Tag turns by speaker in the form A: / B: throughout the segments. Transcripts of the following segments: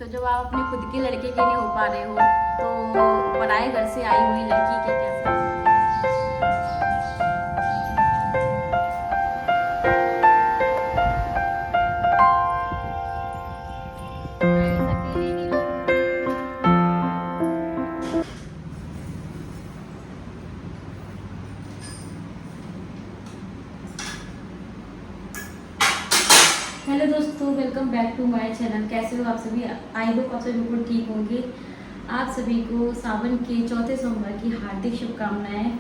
A: तो जब आप अपने खुद के लड़के के नहीं हो पा रहे हो तो पराए घर से आई हुई लड़की के क्या समझ। हेलो दोस्तों, welcome back to my channel. कैसे हो आप सभी? आई होप आप सभी बिल्कुल ठीक होंगे। आप सभी को सावन के चौथे सोमवार की हार्दिक शुभकामनाएं।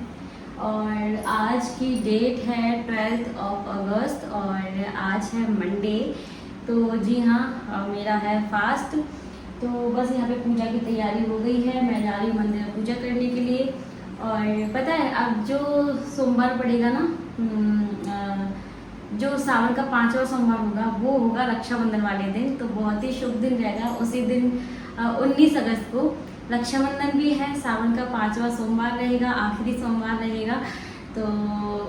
A: और आज की डेट है 12 अगस्त और आज है मंडे। तो जी हाँ, मेरा है फास्ट। तो बस यहाँ पे पूजा की तैयारी हो गई है। मैं जा रही हूँ मंदिर में पूजा करने के लिए। और पता है अब जो सोमवार पड़ेगा ना, जो सावन का 5वां सोमवार होगा वो होगा रक्षाबंधन वाले दिन। तो बहुत ही शुभ दिन रहेगा उसी दिन। 19 अगस्त को रक्षाबंधन भी है, सावन का 5वां सोमवार रहेगा, आखिरी सोमवार रहेगा। तो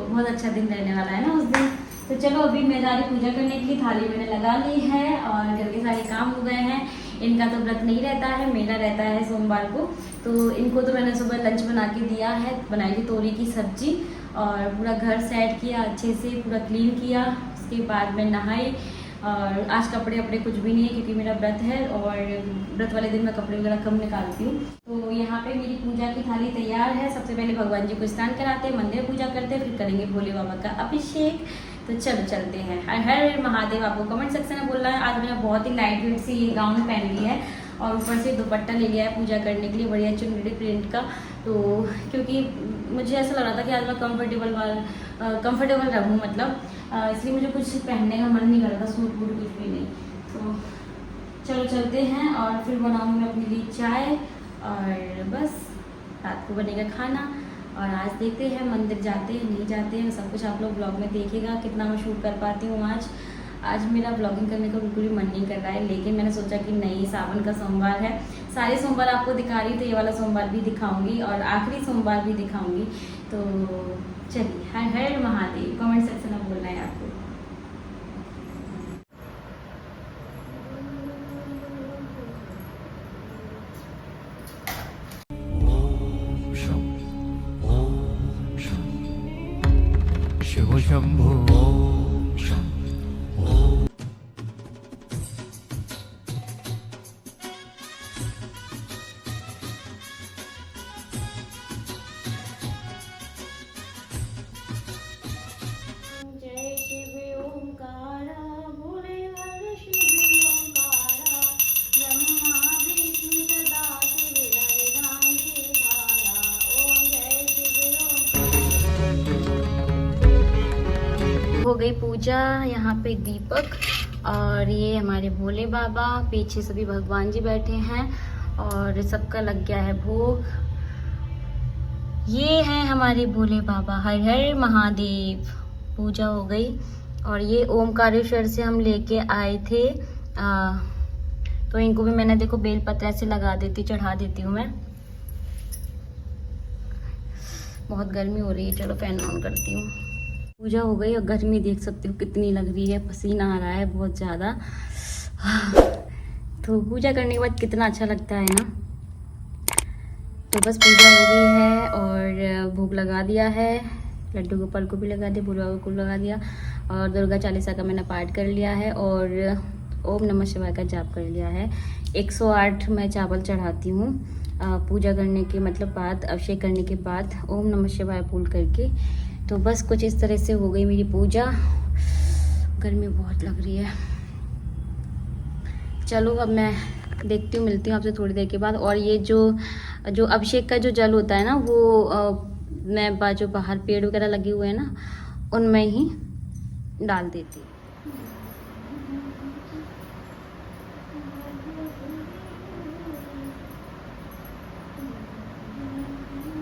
A: बहुत अच्छा दिन रहने वाला है ना उस दिन। तो चलो अभी मैं जा रही पूजा करने के लिए। थाली मैंने लगा ली है और घर के सारे काम हो गए हैं। इनका तो व्रत नहीं रहता है, मेरा रहता है सोमवार को। तो इनको तो मैंने सुबह लंच बना के दिया है, बनाई थी तोरी की सब्जी और पूरा घर सेट किया, अच्छे से पूरा क्लीन किया। उसके बाद मैं नहाई और आज कपड़े वपड़े कुछ भी नहीं है क्योंकि मेरा व्रत है और व्रत वाले दिन मैं कपड़े वगैरह कम निकालती हूँ। तो यहाँ पे मेरी पूजा की थाली तैयार है। सबसे पहले भगवान जी को स्नान कराते हैं, मंदिर पूजा करते हैं, फिर करेंगे भोले बाबा का अभिषेक। तो चलो चलते हैं। हर हर महादेव। आपको कमेंट सेक्शन में बोलना है। आज मैंने बहुत ही लाइट वेट से ये गाउन पहन लिया है और ऊपर से दुपट्टा ले लिया है पूजा करने के लिए, बढ़िया चुनरी प्रिंट का। तो क्योंकि मुझे ऐसा लग रहा था कि आज मैं कंफर्टेबल रहूँ, मतलब इसलिए मुझे कुछ पहनने का मन नहीं कर रहा था, सूट वूट कुछ भी नहीं। तो चलो चलते हैं और फिर बनाऊँगी अपने लिए चाय और बस रात को बनेगा खाना। और आज देखते हैं मंदिर जाते हैं नहीं जाते हैं, सब कुछ आप लोग ब्लॉग में देखिएगा कितना मैं शूट कर पाती हूँ। आज मेरा ब्लॉगिंग करने का बिल्कुल भी मन नहीं कर रहा है, लेकिन मैंने सोचा कि नहीं, सावन का सोमवार है, सारे सोमवार आपको दिखा रही तो ये वाला सोमवार भी दिखाऊंगी और आखिरी सोमवार भी दिखाऊंगी। तो चलिए, हर हर महादेव। कमेंट सेक्शन में बोलना है आपको।
B: शिव शंभो
A: जय शिव ओंकारा, भोले हर शिव ओंकारा, ब्रह्मा विष्णु सदा शिव हरिनाम धारा। ओम जय शिव ओंकारा। हो गई पूजा। यहाँ पे दीपक और ये हमारे भोले बाबा, पीछे सभी भगवान जी बैठे हैं और सबका लग गया है भोग। ये हैं हमारे भोले बाबा। हर हर महादेव। पूजा हो गई और ये ओमकारेश्वर से हम लेके आए थे। तो इनको भी मैंने देखो बेलपत्र ऐसे लगा देती, चढ़ा देती हूँ मैं। बहुत गर्मी हो रही है, चलो फैन ऑन करती हूँ। पूजा हो गई और गर्मी देख सकती हूँ कितनी लग रही है, पसीना आ रहा है बहुत ज़्यादा। तो पूजा करने के बाद कितना अच्छा लगता है ना। तो बस पूजा हो गई है और भोग लगा दिया है। लड्डू गोपाल को भी लगा दिया, भोले बाबा को लगा दिया और दुर्गा चालीसा का मैंने पाठ कर लिया है और ओम नमः शिवाय का जाप कर लिया है। 108 मैं चावल चढ़ाती हूँ पूजा करने के मतलब बाद, अभिषेक करने के बाद ओम नमः शिवाय बोल करके। तो बस कुछ इस तरह से हो गई मेरी पूजा। गर्मी बहुत लग रही है। चलो अब मैं देखती हूँ, मिलती हूँ आपसे थोड़ी देर के बाद। और ये जो अभिषेक का जो जल होता है ना, वो मैं जो बाहर पेड़ वगैरह लगे हुए हैं ना, उनमें ही डाल देती हूँ।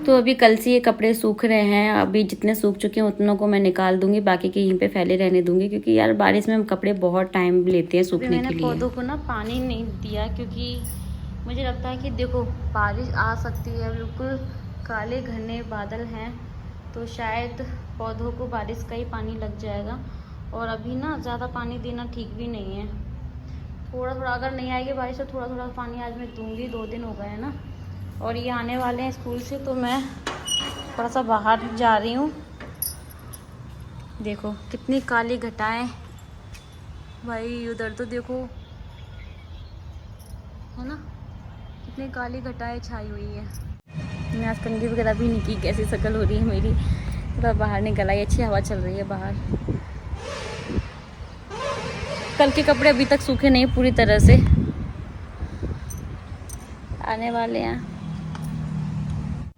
A: तो अभी कल से ये कपड़े सूख रहे हैं। अभी जितने सूख चुके हैं उतनों को मैं निकाल दूंगी, बाकी के यहीं पे फैले रहने दूंगी क्योंकि यार बारिश में कपड़े बहुत टाइम लेते हैं सूखने के लिए। मैंने पौधों को ना पानी नहीं दिया क्योंकि मुझे लगता है कि देखो बारिश आ सकती है, बिल्कुल काले घने बादल हैं, तो शायद पौधों को बारिश का ही पानी लग जाएगा। और अभी ना ज़्यादा पानी देना ठीक भी नहीं है। थोड़ा थोड़ा, अगर नहीं आएगी बारिश तो थोड़ा थोड़ा पानी आज मैं दूंगी, 2 दिन हो गए हैं ना। और ये आने वाले हैं स्कूल से, तो मैं थोड़ा सा बाहर जा रही हूँ। देखो कितनी काली घटाएं भाई, उधर तो देखो है ना, कितनी काली घटाएं छाई हुई है। मैं आज कंघी वगैरह भी नहीं की, कैसी शक्ल हो रही है मेरी। थोड़ा बाहर निकल आई, अच्छी हवा चल रही है बाहर। कल के कपड़े अभी तक सूखे नहीं पूरी तरह से, आने वाले हैं।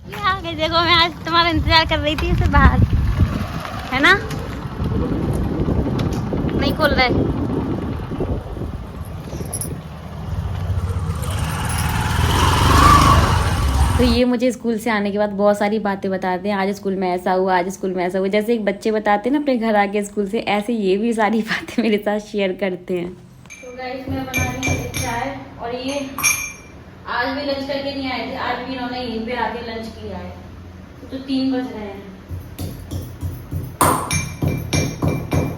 A: ये आ गए, देखो मैं आज तुम्हारा इंतजार कर रही थी इसे बाहर, है ना। नहीं खोल रहा है। तो ये मुझे स्कूल से आने के बाद बहुत सारी बातें बताते हैं, आज स्कूल में ऐसा हुआ, आज स्कूल में ऐसा हुआ। जैसे एक बच्चे बताते हैं ना अपने घर आके स्कूल से, ऐसे ये भी सारी बातें मेरे साथ शेयर करते हैं। तो गाइस मैं बना रही हूँ चाय, और ये आज भी लंच करके नहीं आए थे, आज भी इन्होंने यहीं पे आके लंच किया है। तो 3 बज रहे हैं।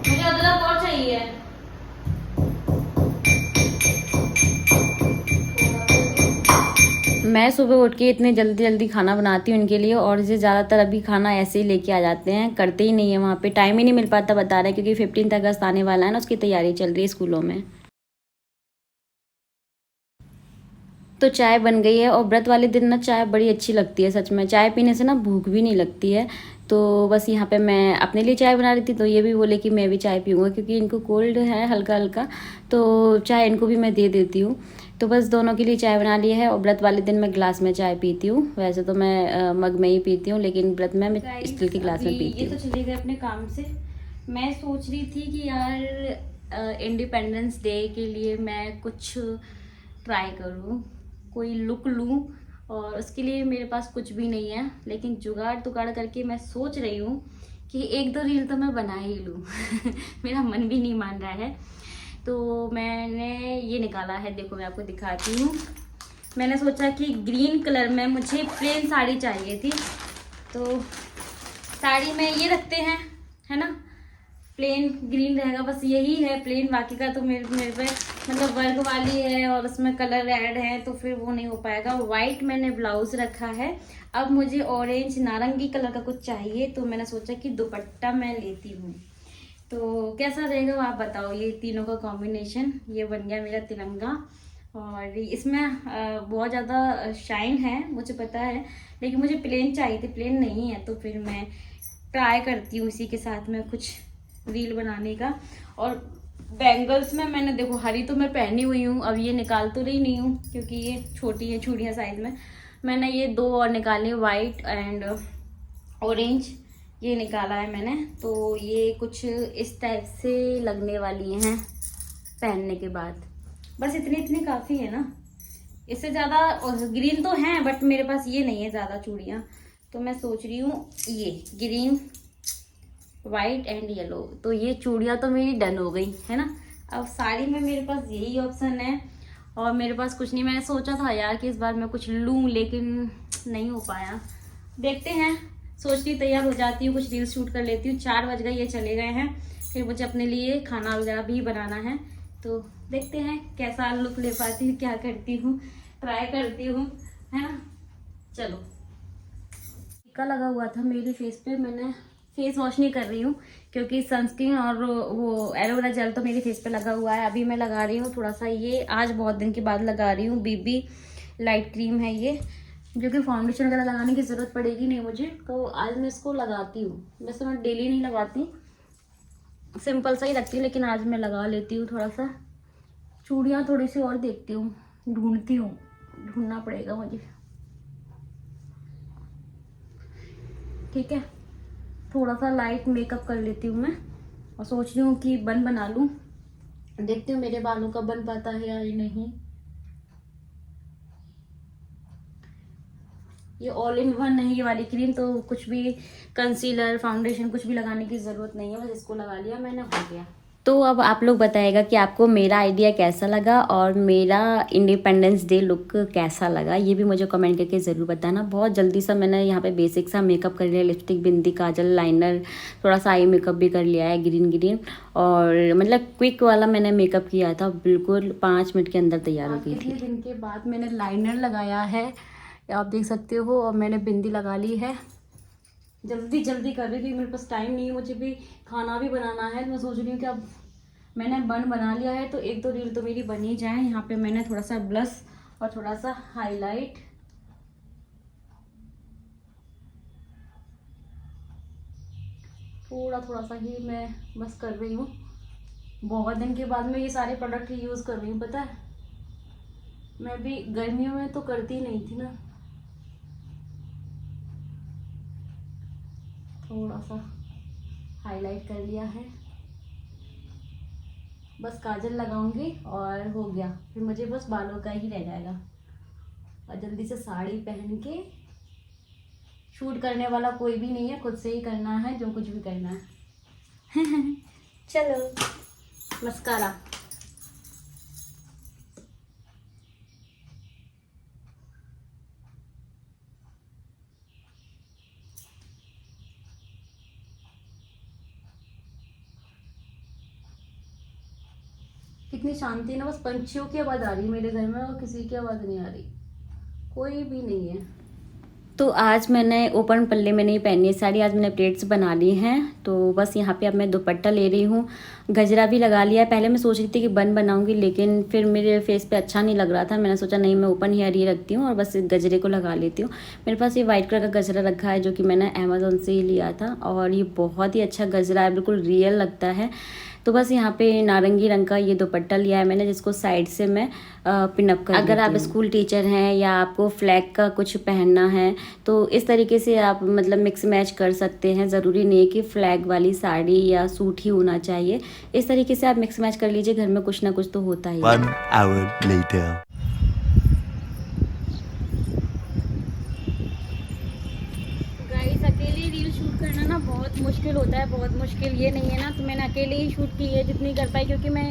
A: मुझे अदरक और चाहिए। मैं सुबह उठ के इतने जल्दी जल्दी खाना बनाती हूँ इनके लिए, और इसे ज़्यादातर अभी खाना ऐसे ही लेके आ जाते हैं, करते ही नहीं है वहाँ पे, टाइम ही नहीं मिल पाता बता रहे हैं, क्योंकि 15 अगस्त आने वाला है ना, उसकी तैयारी चल रही है स्कूलों में। तो चाय बन गई है, और व्रत वाले दिन ना चाय बड़ी अच्छी लगती है सच में, चाय पीने से ना भूख भी नहीं लगती है। तो बस यहाँ पे मैं अपने लिए चाय बना रही थी, तो ये भी बोले कि मैं भी चाय पीऊँगा, क्योंकि इनको कोल्ड है हल्का हल्का, तो चाय इनको भी मैं दे देती हूँ। तो बस दोनों के लिए चाय बना ली है, और व्रत वाले दिन मैं ग्लास में चाय पीती हूँ, वैसे तो मैं मग में ही पीती हूँ, लेकिन व्रत में मैं स्टील के ग्लास में पीती हूँ। ये तो चले गए अपने काम से। मैं सोच रही थी कि यार इंडिपेंडेंस डे के लिए मैं कुछ ट्राई करूँ, कोई लुक लूँ, और उसके लिए मेरे पास कुछ भी नहीं है, लेकिन जुगाड़ तुगाड़ करके मैं सोच रही हूँ कि 1-2 रील तो मैं बना ही लूँ। मेरा मन भी नहीं मान रहा है। तो मैंने ये निकाला है, देखो मैं आपको दिखाती हूँ। मैंने सोचा कि ग्रीन कलर में मुझे प्लेन साड़ी चाहिए थी, तो साड़ी में ये रखते हैं, है ना, प्लेन ग्रीन रहेगा, बस यही है प्लेन। बाकी का तो मेरे पे मतलब वर्क वाली है, और उसमें कलर ऐड है, तो फिर वो नहीं हो पाएगा। वाइट मैंने ब्लाउज रखा है। अब मुझे ऑरेंज नारंगी कलर का कुछ चाहिए, तो मैंने सोचा कि दुपट्टा मैं लेती हूँ। तो कैसा रहेगा वो आप बताओ, ये तीनों का कॉम्बिनेशन। ये बन गया मेरा तिरंगा, और इसमें बहुत ज़्यादा शाइन है मुझे पता है, लेकिन मुझे प्लेन चाहिए थी, प्लेन नहीं है, तो फिर मैं ट्राई करती हूँ इसी के साथ में कुछ रील बनाने का। और बैंगल्स में मैंने देखो हरी तो मैं पहनी हुई हूँ, अब ये निकाल तो रही नहीं हूँ क्योंकि ये छोटी है, चूड़ियाँ साइज में। मैंने ये 2 और निकाली, वाइट एंड ऑरेंज, ये निकाला है मैंने। तो ये कुछ इस टाइप से लगने वाली हैं पहनने के बाद। बस इतनी काफ़ी है ना, इससे ज़्यादा ग्रीन तो हैं बट मेरे पास ये नहीं है ज़्यादा चूड़ियाँ। तो मैं सोच रही हूँ ये ग्रीन, वाइट एंड येलो, तो ये चूड़ियाँ तो मेरी डन हो गई है ना। अब साड़ी में मेरे पास यही ऑप्शन है, और मेरे पास कुछ नहीं। मैंने सोचा था यार कि इस बार मैं कुछ लूँ, लेकिन नहीं हो पाया। देखते हैं, सोचती तैयार हो जाती हूँ, कुछ रील शूट कर लेती हूँ। 4 बज गए, ये चले गए हैं, फिर मुझे अपने लिए खाना वगैरह भी बनाना है। तो देखते हैं कैसा लुक ले पाती हूँ, क्या करती हूँ, ट्राई करती हूँ, है ना। चलो, टीका लगा हुआ था मेरे फेस पे, मैंने फेस वॉश नहीं कर रही हूँ क्योंकि सनस्क्रीन और वो एलोवेरा जेल तो मेरे फेस पे लगा हुआ है। अभी मैं लगा रही हूँ थोड़ा सा, ये आज बहुत दिन के बाद लगा रही हूँ, बीबी लाइट क्रीम है ये, जो कि फाउंडेशन वगैरह लगाने की ज़रूरत पड़ेगी नहीं मुझे, तो आज मैं इसको लगाती हूँ। वैसे मैं डेली नहीं लगाती, सिंपल सा ही रखती हूँ, लेकिन आज मैं लगा लेती हूँ थोड़ा सा। चूड़ियाँ थोड़ी सी और देखती हूँ, ढूंढना पड़ेगा मुझे। ठीक है, थोड़ा सा लाइट मेकअप कर लेती हूँ मैं, और सोच रही हूँ कि बन बना लूँ। देखती हूँ मेरे बालों का बन पाता है या नहीं। ये ऑल इन वन है ये वाली क्रीम, तो कुछ भी कंसीलर फाउंडेशन कुछ भी लगाने की ज़रूरत नहीं है, बस इसको लगा लिया मैंने, हो गया। तो अब आप लोग बताइएगा कि आपको मेरा आइडिया कैसा लगा और मेरा इंडिपेंडेंस डे लुक कैसा लगा, ये भी मुझे कमेंट करके ज़रूर बताना। बहुत जल्दी सा मैंने यहाँ पे बेसिक सा मेकअप कर लिया, लिपस्टिक, बिंदी, काजल, लाइनर, थोड़ा सा आई मेकअप भी कर लिया है ग्रीन और मतलब क्विक वाला मैंने मेकअप किया था, बिल्कुल 5 मिनट के अंदर तैयार हो गई थी। कितने दिन के बाद मैंने लाइनर लगाया है, आप देख सकते हो, और मैंने बिंदी लगा ली है। जल्दी कर रही थी, मेरे पास टाइम नहीं है, मुझे भी खाना भी बनाना है। मैं सोच रही हूँ कि अब मैंने बना लिया है तो 1-2 रील तो मेरी बन ही जाए। यहाँ पे मैंने थोड़ा सा ब्लश और थोड़ा सा हाईलाइट, थोड़ा सा ही मैं बस कर रही हूँ। बहुत दिन के बाद मैं ये सारे प्रोडक्ट यूज़ कर रही हूँ, पता है। मैं भी गर्मियों में तो करती नहीं थी ना। थोड़ा सा हाईलाइट कर लिया है, बस काजल लगाऊंगी और हो गया। फिर मुझे बस बालों का ही रह जाएगा और जल्दी से साड़ी पहन के, शूट करने वाला कोई भी नहीं है, खुद से ही करना है जो कुछ भी करना है। चलो मस्कारा। कितनी शांति है ना, बस पंछियों की आवाज़ आ रही है मेरे घर में और किसी की आवाज़ नहीं आ रही, कोई भी नहीं है। तो आज मैंने ओपन पल्ले में नहीं पहनी है साड़ी, आज मैंने प्लेट्स बना ली हैं। तो बस यहाँ पे अब मैं दुपट्टा ले रही हूँ, गजरा भी लगा लिया है। पहले मैं सोच रही थी कि बन बनाऊंगी, लेकिन फिर मेरे फेस पे अच्छा नहीं लग रहा था। मैंने सोचा नहीं, मैं ओपन हेयर ही रखती हूँ और बस गजरे को लगा लेती हूँ। मेरे पास ये वाइट कलर का गजरा रखा है जो कि मैंने अमेज़ोन से ही लिया था और ये बहुत ही अच्छा गजरा है, बिल्कुल रियल लगता है। तो बस यहाँ पे नारंगी रंग का ये दुपट्टा लिया है मैंने, जिसको साइड से मैं पिनअप कर। अगर आप स्कूल टीचर हैं या आपको फ्लैग का कुछ पहनना है तो इस तरीके से आप मतलब मिक्स मैच कर सकते हैं। ज़रूरी नहीं है कि फ्लैग वाली साड़ी या सूट ही होना चाहिए, इस तरीके से आप मिक्स मैच कर लीजिए, घर में कुछ ना कुछ तो होता ही है।
B: 1 hour later.
A: अकेले रील शूट करना ना बहुत मुश्किल होता है, बहुत मुश्किल। ये नहीं है ना, तो मैंने अकेले ही शूट की है जितनी कर पाई, क्योंकि मैं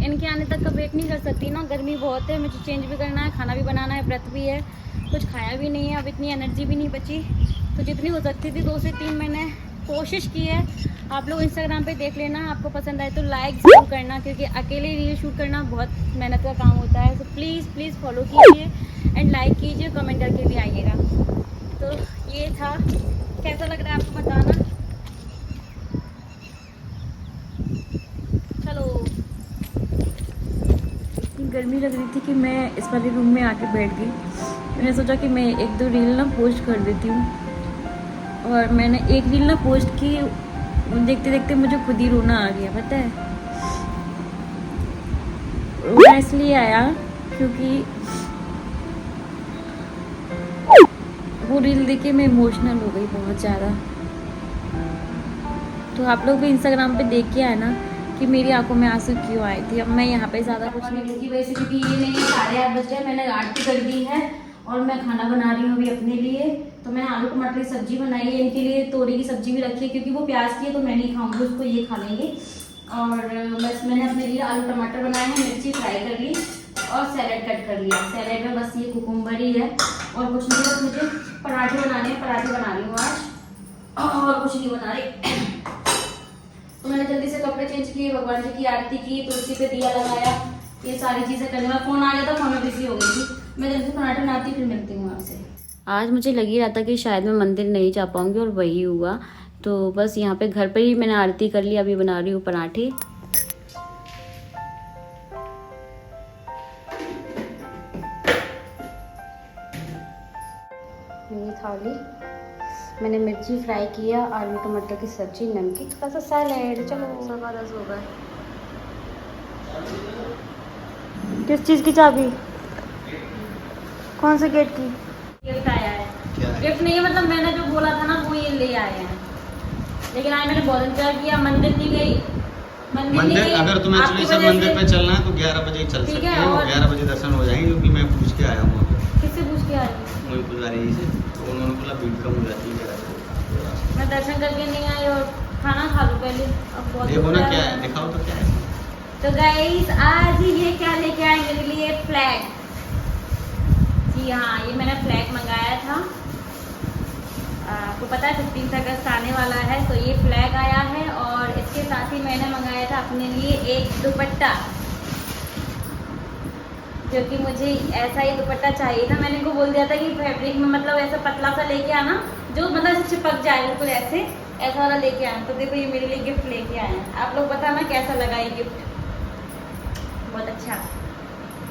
A: इनके आने तक का वेट नहीं कर सकती ना। गर्मी बहुत है, मुझे चेंज भी करना है, खाना भी बनाना है, व्रत भी है, कुछ खाया भी नहीं है, अब इतनी एनर्जी भी नहीं बची। तो जितनी हो सकती थी 2 से 3 मैंने कोशिश की है। आप लोग इंस्टाग्राम पे देख लेना, आपको पसंद आए तो लाइक जरूर करना, क्योंकि अकेले रील शूट करना बहुत मेहनत का काम होता है। तो प्लीज़ फॉलो कीजिए एंड लाइक कीजिए, कमेंट करके भी आइएगा। तो ये था, कैसा लग रहा है आपको बताना। चलो, इतनी गर्मी लग रही थी कि मैं इस वाले रूम में आके बैठ गई। मैंने सोचा कि मैं 1-2 रील ना पोस्ट कर देती हूँ, और मैंने एक रील ना पोस्ट की, देखते देखते मुझे खुद ही रोना आ गया, पता है। रोना इसलिए आया क्योंकि वो रील देख के मैं इमोशनल हो गई बहुत ज़्यादा। तो आप लोग भी इंस्टाग्राम पे देख के आए ना कि मेरी आंखों में आंसू क्यों आए थे। अब मैं यहाँ पे ज़्यादा कुछ नहीं की वजह से, क्योंकि ये नहीं है 8:30 बज गए, मैंने आरती कर दी है और मैं खाना बना रही हूँ अभी अपने लिए। तो मैंने आलू टमाटर की सब्जी बनाई है, इनके लिए तोरी की सब्जी भी रखी है, क्योंकि वो प्याज की है तो मैं नहीं खाऊंगी उसको, ये खा लेंगे। और बस मैंने अपने लिए आलू टमाटर बनाए हैं, मिर्ची फ्राई कर ली और सैलेड कट कर लिया। सैलेड में बस ये कुकुम्बर ही है और कुछ नहीं। बस मुझे पराठे बनाने हैं, पराठे बना रही हूँ आज, और कुछ नहीं बना रही। तो मैंने जल्दी से कपड़े चेंज किए, भगवान जी की आरती की, तुलसी पे दिया लगाया, ये सारी चीज़ें करने में फ़ोन आ गया था, फ़ोन में बिजी हो गई थी। मैं जल्दी से पराठे बनाती हूँ, फिर मिलती हूँ आपसे। आज मुझे लग ही रहा था कि शायद मैं मंदिर नहीं जा पाऊँगी और वही हुआ। तो बस यहाँ पे घर पर ही मैंने आरती कर ली, अभी बना रही हूँ पराठे। ये थाली मैंने मिर्ची फ्राई किया, आलू टमाटर की सब्जी, नमकीन, थोड़ा सा सैलेड। चलो 10:15 हो गए। किस चीज़ की चाबी? कौन से गेट की? गिफ्ट आया है। गिफ्ट नहीं है, मतलब मैंने जो बोला था ना वो ये ले आए हैं, लेकिन आज मैंने बहुत इंतजार किया, मंदिर नहीं गई।
C: मंदिर अगर तुम्हें एक्चुअली सब मंदिर पे चलना है तो 11 बजे चल सकते हो, 11 बजे दर्शन हो जाएंगे, क्योंकि मैं पूछ के आया हूँ।
A: किससे पूछ के आए?
C: वही पुजारी जी से, तो उन्होंने बोला भीड़ कम हो जाती है।
A: मैं दर्शन करके नहीं आई और खाना खा लूँ पहले। अब बहुत
C: देखो ना क्या है, दिखाओ तो क्या है।
A: तो गाइस आज ये क्या लेके आए मेरे लिए फ्लैग। जी हाँ, ये मैंने फ्लैग मंगाया था। आपको पता है 15 अगस्त आने वाला है, तो ये फ्लैग आया है। और इसके साथ ही मैंने मंगाया था अपने लिए एक दुपट्टा, क्योंकि मुझे ऐसा ही दुपट्टा चाहिए था। मैंने इनको बोल दिया था कि फैब्रिक में मतलब ऐसा पतला सा लेके आना जो मतलब ऐसे चिपक जाए बिल्कुल ऐसा वाला लेके आना। तो देखो ये मेरे लिए गिफ्ट लेके आए हैं। आप लोग बताना कैसा लगा ये गिफ्ट। बहुत अच्छा।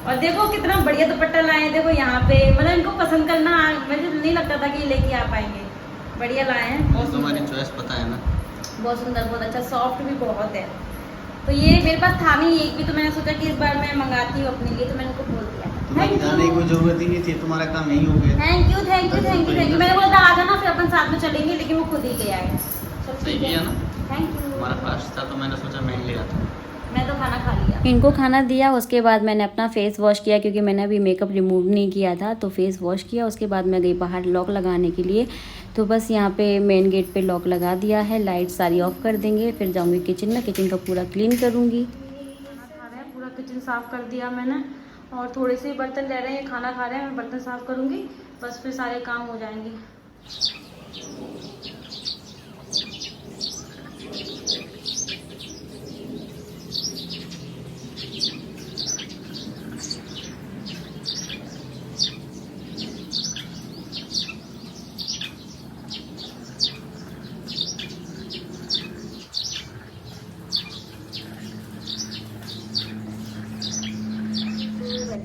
A: और देखो कितना बढ़िया दुपट्टा लाए हैं। देखो यहाँ पे मतलब इनको पसंद करना मुझे नहीं लगता था कि ये लेके आ पाएंगे। बढ़िया लाए हैं।
C: और तुम्हारी चॉइस पता है ना।
A: बहुत सुंदर, बहुत अच्छा, सॉफ्ट भी बहुत है। तो ये मेरे पास था नहीं एक भी, तो मैंने सोचा कि इस बार मैं मंगाती हूँ अपने लिए, तो मैंने उनको बोल दिया।
C: तुम्हें जाने की कोई जरूरत ही नहीं थी, तुम्हारा काम यही हो गया।
A: Thank you thank you thank you thank you. मैंने बोला था आ जाना फिर अपन साथ में चलेंगे, लेकिन वो खुद ही ले आए।
C: सही किया ना।
A: Thank you.
C: तुम्हारा पास था तो मैंने सोचा मैं ही ले आता हूँ।
A: मैं तो खाना खा लिया। इनको खाना दिया, उसके बाद मैंने अपना फेस वॉश किया, क्योंकि मैंने अभी मेकअप रिमूव नहीं किया था। तो फेस वॉश किया, उसके बाद मैं गई बाहर लॉक लगाने के लिए। तो बस यहाँ पे मेन गेट पे लॉक लगा दिया है। लाइट सारी ऑफ कर देंगे, फिर जाऊँगी किचन में, किचन का पूरा क्लीन करूँगी। खाना खा रहे हैं, पूरा किचन साफ़ कर दिया मैंने, और थोड़े से बर्तन रह रहे हैं। खाना खा रहे हैं, मैं बर्तन साफ़ करूँगी, बस फिर सारे काम हो जाएंगे।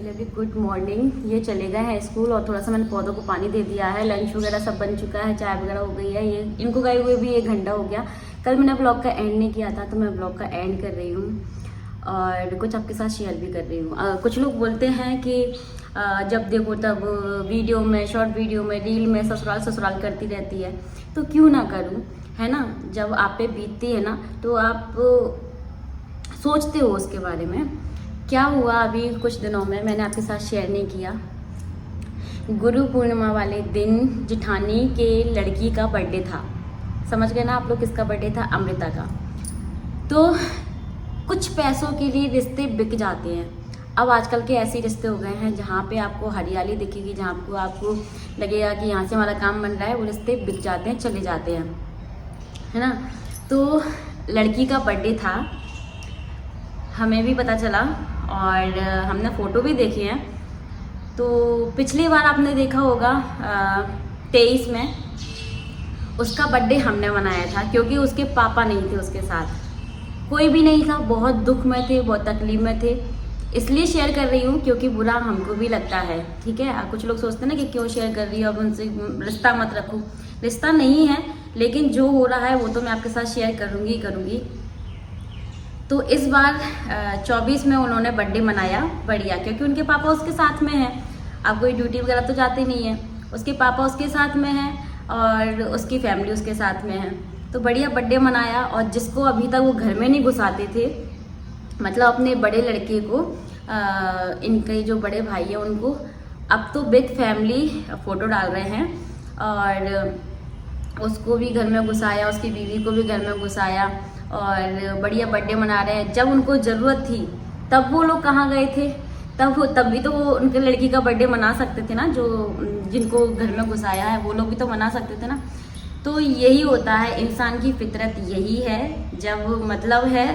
A: अभी गुड मॉर्निंग। ये चले गए हैं स्कूल, और थोड़ा सा मैंने पौधों को पानी दे दिया है। लंच वगैरह सब बन चुका है, चाय वगैरह हो गई है। ये इनको गए हुए भी 1 घंटा हो गया। कल मैंने ब्लॉग का एंड नहीं किया था, तो मैं ब्लॉग का एंड कर रही हूँ और कुछ आपके साथ शेयर भी कर रही हूँ। कुछ लोग बोलते हैं कि जब देखो तब वीडियो में, शॉर्ट वीडियो में, रील में ससुराल ससुराल करती रहती है, तो क्यों ना करूँ, है ना। जब आप पे बीतती है ना, तो आप सोचते हो उसके बारे में। क्या हुआ अभी कुछ दिनों में, मैंने आपके साथ शेयर नहीं किया। गुरु पूर्णिमा वाले दिन जिठानी के लड़की का बर्थडे था। समझ गए ना आप लोग किसका बर्थडे था? अमृता का। तो कुछ पैसों के लिए रिश्ते बिक जाते हैं। अब आजकल के ऐसे रिश्ते हो गए हैं जहाँ पे आपको हरियाली दिखेगी, जहाँ आपको लगेगा कि यहाँ से हमारा काम बन रहा है, वो रिश्ते बिक जाते हैं, चले जाते हैं, है ना। तो लड़की का बर्थडे था, हमें भी पता चला और हमने फ़ोटो भी देखे हैं। तो पिछली बार आपने देखा होगा 23 में उसका बर्थडे हमने मनाया था, क्योंकि उसके पापा नहीं थे उसके साथ, कोई भी नहीं था। बहुत दुख में थे, बहुत तकलीफ में थे। इसलिए शेयर कर रही हूँ क्योंकि बुरा हमको भी लगता है, ठीक है। कुछ लोग सोचते हैं ना कि क्यों शेयर कर रही हो, अब उनसे रिश्ता मत रखो। रिश्ता नहीं है, लेकिन जो हो रहा है वो तो मैं आपके साथ शेयर करूँगी। तो इस बार 24 में उन्होंने बर्थडे मनाया बढ़िया, क्योंकि उनके पापा उसके साथ में हैं। अब कोई ड्यूटी वगैरह तो जाते नहीं है, उसके पापा उसके साथ में हैं और उसकी फैमिली उसके साथ में है। तो बढ़िया बर्थडे मनाया। और जिसको अभी तक वो घर में नहीं घुसाते थे, मतलब अपने बड़े लड़के को, इनके जो बड़े भाई हैं उनको, अब तो विद फैमिली फ़ोटो डाल रहे हैं। और उसको भी घर में घुसाया, उसकी बीवी को भी घर में घुसाया, और बढ़िया बर्थडे मना रहे हैं। जब उनको ज़रूरत थी तब वो लोग कहाँ गए थे? तब भी तो वो उनके लड़की का बर्थडे मना सकते थे ना, जो जिनको घर में घुसाया है वो लोग भी तो मना सकते थे ना। तो यही होता है, इंसान की फितरत यही है, जब मतलब है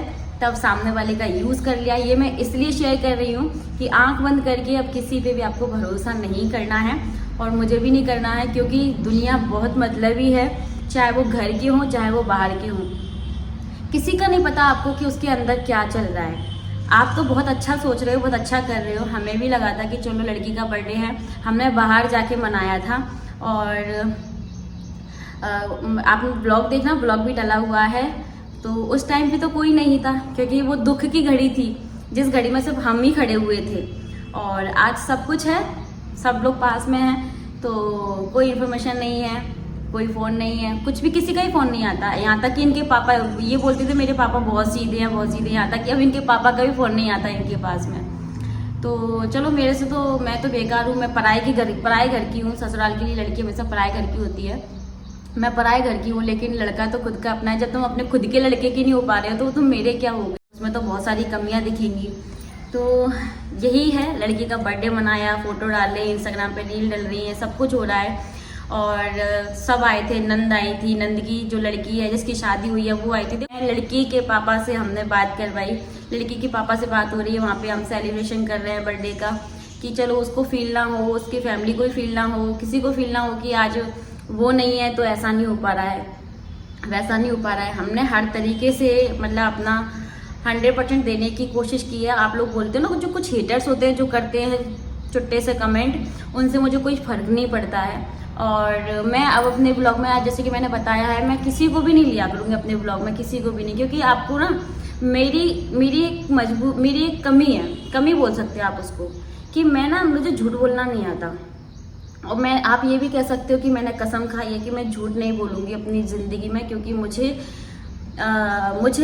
A: तब सामने वाले का यूज़ कर लिया। ये मैं इसलिए शेयर कर रही हूँ कि आंख बंद करके अब किसी पे भी आपको भरोसा नहीं करना है, और मुझे भी नहीं करना है, क्योंकि दुनिया बहुत मतलबी है, चाहे वो घर के हों चाहे वो बाहर के हों। किसी का नहीं पता आपको कि उसके अंदर क्या चल रहा है। आप तो बहुत अच्छा सोच रहे हो, बहुत अच्छा कर रहे हो। हमें भी लगा था कि चलो लड़की का बर्थडे है, हमने बाहर जाके मनाया था। और आपने ब्लॉग देखना, ब्लॉग भी डला हुआ है। तो उस टाइम पे तो कोई नहीं था, क्योंकि वो दुख की घड़ी थी, जिस घड़ी में सिर्फ हम ही खड़े हुए थे। और आज सब कुछ है, सब लोग पास में हैं, तो कोई इन्फॉर्मेशन नहीं है, कोई फ़ोन नहीं है, कुछ भी, किसी का ही फ़ोन नहीं आता। यहाँ तक कि इनके पापा ये बोलते थे मेरे पापा बहुत सीधे हैं, बहुत सीधे। यहाँ तक कि अब इनके पापा का भी फ़ोन नहीं आता इनके पास में। तो चलो मेरे से तो, मैं तो बेकार हूँ, मैं पराए घर की हूँ। ससुराल के लिए लड़की हमेशा पराए घर की होती है, मैं पराए घर की हूँ। लेकिन लड़का तो खुद का अपना है। जब तुम अपने खुद के लड़के की नहीं हो पा रहे हो, तो तुम मेरे क्या हो गए? उसमें तो बहुत सारी कमियां दिखेंगी। तो यही है, लड़की का बर्थडे मनाया, फ़ोटो डाले, इंस्टाग्राम पे रील डल रही है, सब कुछ हो रहा है। और सब आए थे, नंद आई थी, नंद की जो लड़की है जिसकी शादी हुई है वो आई थी। लड़की के पापा से हमने बात करवाई, लड़की के पापा से बात हो रही है, वहाँ पे हम सेलिब्रेशन कर रहे हैं बर्थडे का, कि चलो उसको फील ना हो, उसकी फैमिली को फील ना हो, किसी को फील ना हो कि आज वो नहीं है तो ऐसा नहीं हो पा रहा है, वैसा नहीं हो पा रहा है। हमने हर तरीके से मतलब अपना 100% देने की कोशिश की है। आप लोग बोलते हो ना, जो कुछ हेटर्स होते हैं जो करते हैं छुट्टे से कमेंट, उनसे मुझे कोई फ़र्क नहीं पड़ता है। और मैं अब अपने ब्लॉग में, आज जैसे कि मैंने बताया है, मैं किसी को भी नहीं लिया करूँगी अपने ब्लॉग में, किसी को भी नहीं, क्योंकि आपको ना मेरी एक कमी है, कमी बोल सकते हैं आप उसको, कि मैं ना, मुझे झूठ बोलना नहीं आता। और मैं, आप ये भी कह सकते हो कि मैंने कसम खाई है कि मैं झूठ नहीं बोलूँगी अपनी ज़िंदगी में, क्योंकि मुझे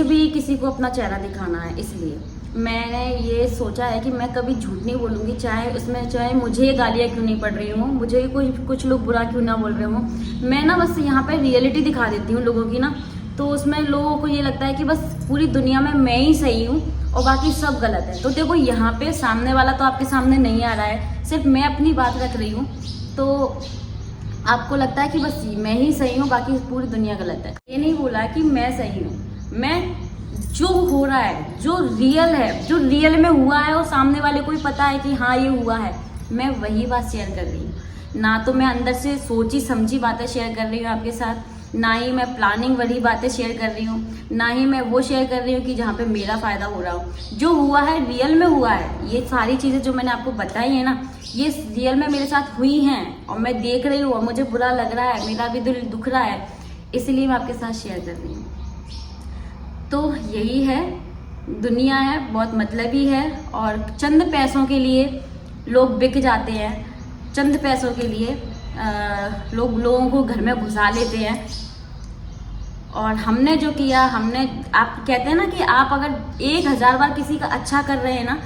A: भी किसी को अपना चेहरा दिखाना है। इसलिए मैंने ये सोचा है कि मैं कभी झूठ नहीं बोलूँगी, चाहे मुझे गालियाँ क्यों नहीं पड़ रही हूँ, मुझे कुछ लोग बुरा क्यों ना बोल रहे हों। मैं ना बस यहाँ पर रियलिटी दिखा देती हूँ लोगों की ना, तो उसमें लोगों को ये लगता है कि बस पूरी दुनिया में मैं ही सही हूँ और बाकी सब गलत है। तो देखो, यहाँ पे सामने वाला तो आपके सामने नहीं आ रहा है, सिर्फ मैं अपनी बात रख रही हूँ, तो आपको लगता है कि बस मैं ही सही हूँ, बाकी पूरी दुनिया गलत है। ये नहीं बोला कि मैं सही हूँ, मैं जो हो रहा है, जो रियल है, जो रियल में हुआ है और सामने वाले को भी पता है कि हाँ ये हुआ है, मैं वही बात शेयर कर रही हूँ। ना तो मैं अंदर से सोची समझी बातें शेयर कर रही हूँ आपके साथ, ना ही मैं प्लानिंग वाली बातें शेयर कर रही हूँ, ना ही मैं वो शेयर कर रही हूँ कि जहाँ पे मेरा फ़ायदा हो रहा हो। जो हुआ है रियल में हुआ है। ये सारी चीज़ें जो मैंने आपको बताई है ना, ये रियल में मेरे साथ हुई हैं और मैं देख रही हूँ और मुझे बुरा लग रहा है, मेरा भी दिल दुख रहा है, इसलिए मैं आपके साथ शेयर कर रही हूँ। तो यही है, दुनिया है, बहुत मतलबी है और चंद पैसों के लिए लोग बिक जाते हैं, चंद पैसों के लिए लोगों को घर में घुसा लेते हैं। और हमने जो किया, आप कहते हैं ना कि आप अगर 1000 बार किसी का अच्छा कर रहे हैं ना,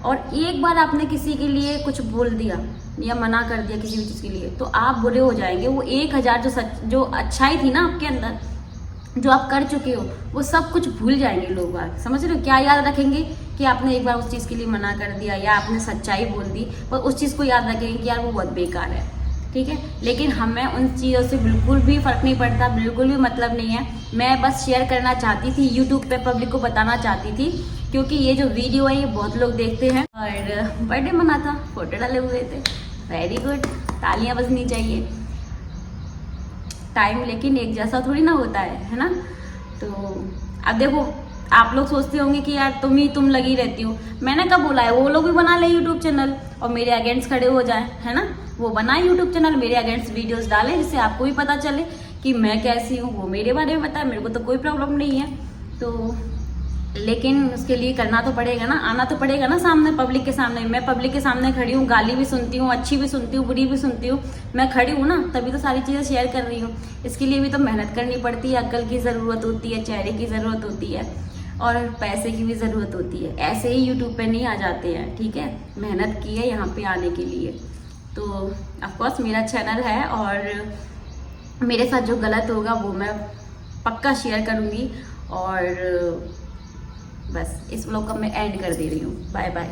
A: और एक बार आपने किसी के लिए कुछ बोल दिया या मना कर दिया किसी भी चीज़ के लिए, तो आप बुरे हो जाएंगे। वो 1000 जो अच्छाई थी ना आपके अंदर, जो आप कर चुके हो, वो सब कुछ भूल जाएंगे लोग। समझ रहे हो? क्या याद रखेंगे कि आपने एक बार उस चीज़ के लिए मना कर दिया या आपने सच्चाई बोल दी, पर उस चीज़ को याद रखेंगे कि यार वो बहुत बेकार है, ठीक है। लेकिन हमें उन चीज़ों से बिल्कुल भी फ़र्क नहीं पड़ता, बिल्कुल भी मतलब नहीं है। मैं बस शेयर करना चाहती थी, यूट्यूब पे पब्लिक को बताना चाहती थी, क्योंकि ये जो वीडियो है ये बहुत लोग देखते हैं। और बर्थडे मना था, फोटो डाले हुए थे, वेरी गुड, तालियां बजनी चाहिए। टाइम लेकिन एक जैसा थोड़ी ना होता है ना। तो अब देखो, आप लोग सोचते होंगे कि यार तुम लगी रहती हो। मैंने कब बोला है? वो लोग भी बना ले यूट्यूब चैनल और मेरे अगेंस्ट खड़े हो जाए, है ना। वो बनाए यूट्यूब चैनल, मेरे अगेंस्ट वीडियोस डालें, जिससे आपको भी पता चले कि मैं कैसी हूँ, वो मेरे बारे में बताए, मेरे को तो कोई प्रॉब्लम नहीं है। तो लेकिन उसके लिए करना तो पड़ेगा ना, आना तो पड़ेगा ना सामने, पब्लिक के सामने। मैं पब्लिक के सामने खड़ी हूँ, गाली भी सुनती हूँ, अच्छी भी सुनती हूँ, बुरी भी सुनती हूँ, मैं खड़ी हूँ ना, तभी तो सारी चीज़ें शेयर कर रही हूँ। इसके लिए भी तो मेहनत करनी पड़ती है, अक्ल की ज़रूरत होती है, चेहरे की ज़रूरत होती है और पैसे की भी ज़रूरत होती है। ऐसे ही यूट्यूब पे नहीं आ जाते हैं, ठीक है। मेहनत की है यहाँ पे आने के लिए। तो ऑफकोर्स मेरा चैनल है और मेरे साथ जो गलत होगा वो मैं पक्का शेयर करूँगी। और बस इस व्लॉग का मैं एंड कर दे रही हूँ। Bye bye.